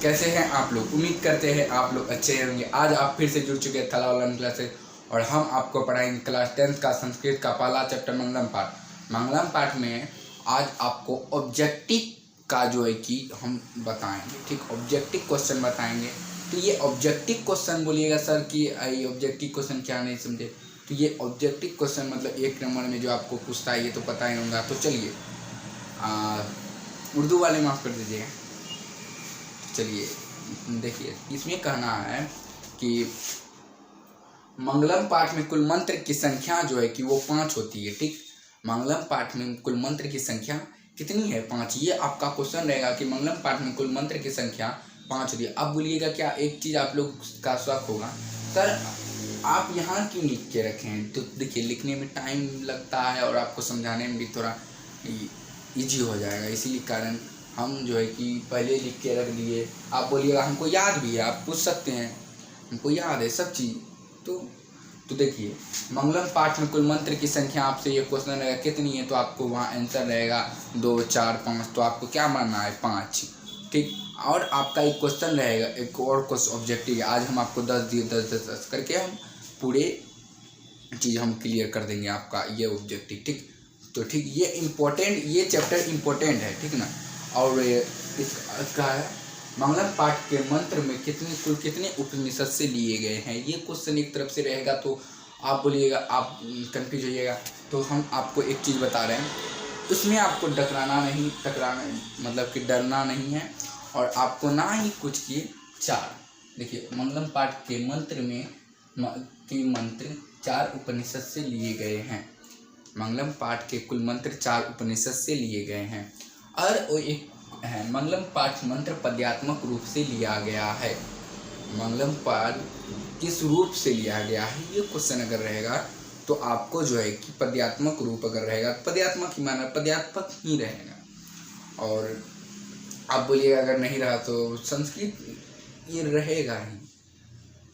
कैसे हैं आप लोग? उम्मीद करते हैं आप लोग अच्छे होंगे। आज आप फिर से जुड़ चुके हैं थला ऑनलाइन क्लासेस और हम आपको पढ़ाएंगे क्लास 10th का संस्कृत का पहला चैप्टर मंगलम पाठ। मंगलम पाठ में आज आपको ऑब्जेक्टिव का जो है कि हम बताएंगे, ठीक, ऑब्जेक्टिव क्वेश्चन बताएंगे। तो ये ऑब्जेक्टिव क्वेश्चन बोलिएगा सर कि ये ऑब्जेक्टिव क्वेश्चन क्या नहीं समझे, तो ये ऑब्जेक्टिव क्वेश्चन मतलब एक नंबर में जो आपको पूछता है ये तो पता ही होगा। तो चलिए उर्दू वाले माफ़ कर दीजिएगा। चलिए देखिए, इसमें कहना है कि मंगलम पाठ में कुल मंत्र की संख्या जो है कि वो 5 होती है, ठीक। मंगलम पाठ में कुल मंत्र की संख्या कितनी है? 5। ये आपका क्वेश्चन रहेगा कि मंगलम पाठ में कुल मंत्र की संख्या 5 होती है। अब बोलिएगा क्या एक चीज़ आप लोग का शौक होगा, सर आप यहाँ क्यों लिख के रखे हैं? तो देखिए, लिखने में टाइम लगता है और आपको समझाने में भी थोड़ा ईजी हो जाएगा, इसी कारण हम जो है कि पहले लिख के रख दिए। आप बोलिएगा हमको याद भी है, आप पूछ सकते हैं, हमको याद है सब चीज़। तो देखिए, मंगलम पाठ में कुल मंत्र की संख्या आपसे ये क्वेश्चन रहेगा कितनी है, तो आपको वहाँ आंसर रहेगा 2, 4, 5। तो आपको क्या मानना है? 5, ठीक। और आपका एक क्वेश्चन रहेगा, एक और क्वेश्चन ऑब्जेक्टिव है। आज हम आपको 10 दिए, 10 10 10 करके हम पूरे चीज़ हम क्लियर कर देंगे आपका ये ऑब्जेक्टिव, ठीक। तो ठीक, ये इम्पोर्टेंट, ये चैप्टर इम्पोर्टेंट है, ठीक ना। और इसका मंगलम पाठ के मंत्र में कुल कितने उपनिषद से लिए गए हैं, ये क्वेश्चन एक तरफ से रहेगा। तो आप बोलिएगा, आप कंफ्यूज होइएगा। तो हम आपको एक चीज़ बता रहे हैं, उसमें आपको टकराना मतलब कि डरना नहीं है, और आपको ना ही कुछ की 4। देखिए, मंगलम पाठ के मंत्र में मंत्र 4 उपनिषद से लिए गए हैं। मंगलम पाठ के कुल मंत्र 4 उपनिषद से लिए गए हैं। और वो एक है मंगलम पाठ मंत्र पद्यात्मक रूप से लिया गया है। मंगलम पाठ किस रूप से लिया गया है, ये क्वेश्चन अगर रहेगा तो आपको जो है कि पद्यात्मक रूप अगर रहेगा, पद्यात्मक ही माना, पद्यात्मक ही रहेगा। और आप बोलिएगा अगर नहीं रहा तो संस्कृत ये रहेगा ही।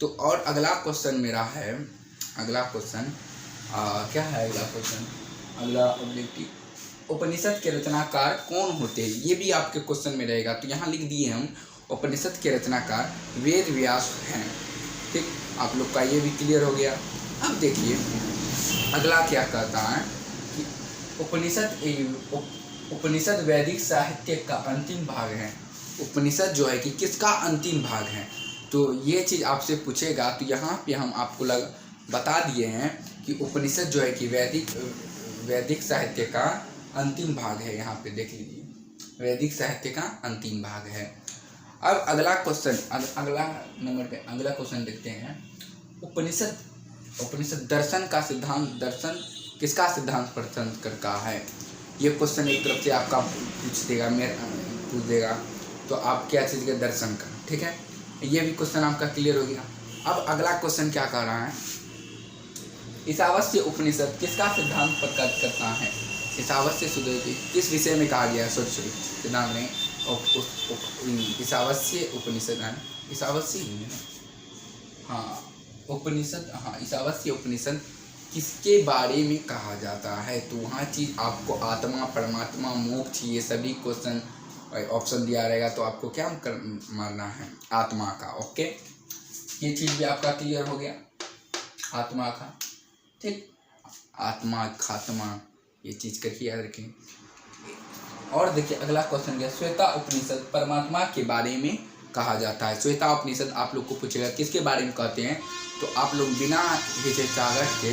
तो और अगला क्वेश्चन मेरा है, अगला क्वेश्चन क्या है? अगला क्वेश्चन, अगला ऑब्जेक्टिव, उपनिषद के रचनाकार कौन होते हैं, ये भी आपके क्वेश्चन में रहेगा। तो यहाँ लिख दिए हम, उपनिषद के रचनाकार वेद व्यास हैं, ठीक। आप लोग का ये भी क्लियर हो गया। अब देखिए अगला क्या कहता है कि उपनिषद वैदिक साहित्य का अंतिम भाग है। उपनिषद जो है कि किसका अंतिम भाग है, तो ये चीज़ आपसे पूछेगा। तो यहाँ पे हम आपको बता दिए हैं कि उपनिषद जो है कि वैदिक साहित्य का अंतिम भाग है। यहाँ पे देख लीजिए, वैदिक साहित्य का अंतिम भाग है। अब अगला क्वेश्चन, अगला नंबर पे अगला क्वेश्चन देखते हैं। उपनिषद दर्शन का सिद्धांत, दर्शन किसका सिद्धांत प्रस्तुत करता है? ये क्वेश्चन एक तरफ से आपका पूछ देगा, तो आप क्या चीज़ के दर्शन का, ठीक है। ये भी क्वेश्चन आपका क्लियर हो गया। अब अगला क्वेश्चन क्या कर रहा है, ईशावास्य उपनिषद किसका सिद्धांत प्रकट करता है? ईशावास्य किस विषय में कहा गया है? सिद्धांत में ईशावास्य उपनिषद है, ईशावास्य ईशावास्य उपनिषद किसके बारे में कहा जाता है? तो वहाँ चीज़ आपको आत्मा, परमात्मा, मोक्ष, ये सभी क्वेश्चन ऑप्शन दिया रहेगा। तो आपको क्या मानना है? आत्मा का, ओके। ये चीज़ भी आपका क्लियर हो गया, आत्मा का, ठीक। आत्मा, खात्मा, ये चीज़ करके याद रखें। और देखिए अगला क्वेश्चन क्या, श्वेता उपनिषद परमात्मा के बारे में कहा जाता है। श्वेता उपनिषद आप लोग को पूछेगा किसके बारे में कहते हैं, तो आप लोग बिना हिचकिचाहट के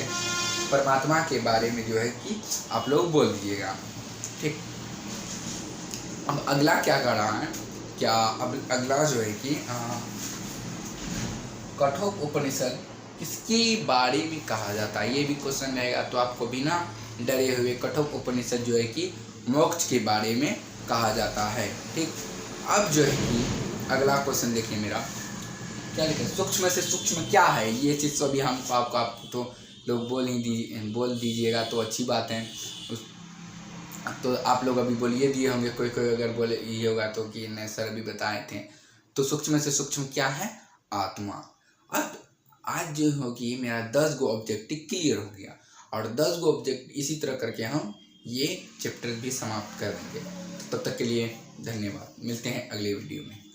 परमात्मा के बारे में जो है कि आप लोग बोल दीजिएगा, ठीक। अब अगला क्या कर रहा है, क्या अब अगला जो है कि कठोप उपनिषद किसके बारे में कहा जाता है, ये भी क्वेश्चन रहेगा। तो आपको बिना डरे हुए कठोप उपनिषद जो है कि मोक्ष के बारे में कहा जाता है, ठीक। अब जो है कि अगला क्वेश्चन देखिए मेरा, क्या लिखा है, सूक्ष्म से सूक्ष्म क्या है? ये चीज़ तो अभी हम आपको तो लोग बोल दीजिएगा तो अच्छी बात है। तो आप लोग अभी बोलिए दिए होंगे, कोई अगर बोले ये होगा तो कि नहीं सर अभी बताए थे। तो सूक्ष्म से सूक्ष्म क्या है? आत्मा। अब आज जो होगी मेरा 10 गो ऑब्जेक्टिव क्लियर हो गया, और 10 गो ऑब्जेक्ट इसी तरह करके हम ये चैप्टर भी समाप्त कर देंगे। तब तक के लिए धन्यवाद, मिलते हैं अगले वीडियो में।